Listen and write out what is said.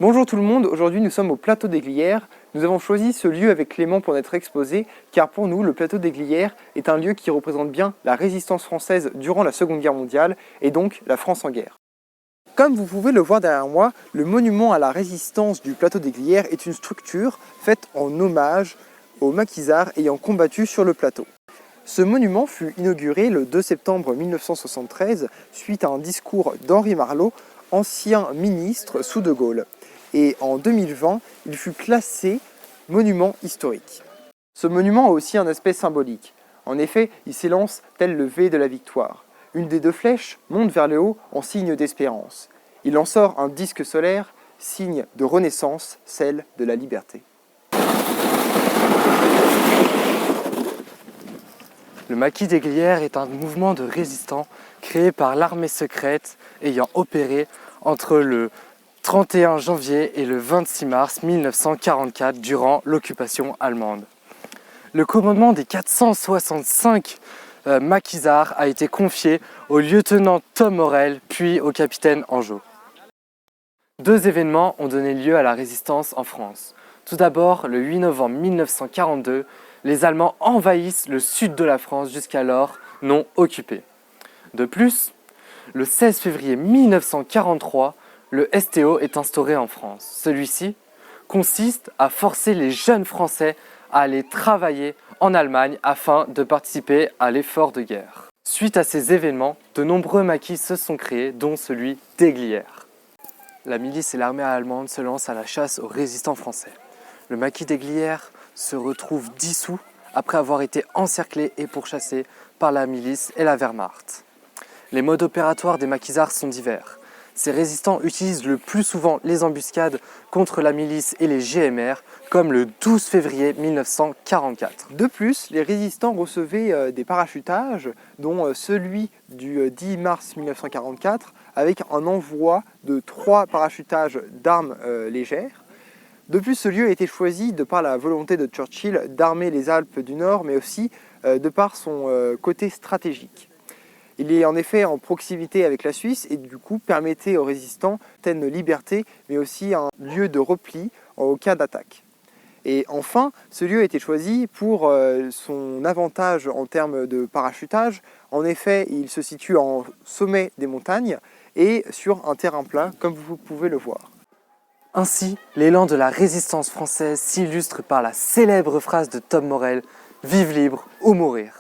Bonjour tout le monde, aujourd'hui nous sommes au plateau des Glières. Nous avons choisi ce lieu avec Clément pour notre exposé, car pour nous, le plateau des Glières est un lieu qui représente bien la résistance française durant la Seconde Guerre mondiale, et donc la France en guerre. Comme vous pouvez le voir derrière moi, le monument à la résistance du plateau des Glières est une structure faite en hommage aux maquisards ayant combattu sur le plateau. Ce monument fut inauguré le 2 septembre 1973 suite à un discours d'Henri Marlot, ancien ministre sous De Gaulle. Et en 2020, il fut classé monument historique. Ce monument a aussi un aspect symbolique. En effet, il s'élance tel le V de la victoire. Une des deux flèches monte vers le haut en signe d'espérance. Il en sort un disque solaire, signe de renaissance, celle de la liberté. Le maquis des Glières est un mouvement de résistants créé par l'armée secrète ayant opéré entre le 31 janvier et le 26 mars 1944 durant l'occupation allemande. Le commandement des 465 maquisards a été confié au lieutenant Tom Morel puis au capitaine Angeau. Deux événements ont donné lieu à la résistance en France. Tout d'abord, le 8 novembre 1942, les Allemands envahissent le sud de la France jusqu'alors non occupé. De plus, le 16 février 1943, le STO est instauré en France. Celui-ci consiste à forcer les jeunes Français à aller travailler en Allemagne afin de participer à l'effort de guerre. Suite à ces événements, de nombreux maquis se sont créés, dont celui des Glières. La milice et l'armée allemande se lancent à la chasse aux résistants français. Le maquis des Glières se retrouve dissous après avoir été encerclé et pourchassé par la milice et la Wehrmacht. Les modes opératoires des maquisards sont divers. Ces résistants utilisent le plus souvent les embuscades contre la milice et les GMR, comme le 12 février 1944. De plus, les résistants recevaient des parachutages, dont celui du 10 mars 1944, avec un envoi de 3 parachutages d'armes légères. De plus, ce lieu a été choisi de par la volonté de Churchill d'armer les Alpes du Nord, mais aussi de par son côté stratégique. Il est en effet en proximité avec la Suisse et du coup permettait aux résistants une liberté, mais aussi un lieu de repli au cas d'attaque. Et enfin, ce lieu a été choisi pour son avantage en termes de parachutage. En effet, il se situe en sommet des montagnes et sur un terrain plat, comme vous pouvez le voir. Ainsi, l'élan de la résistance française s'illustre par la célèbre phrase de Tom Morel « Vive libre ou mourir ».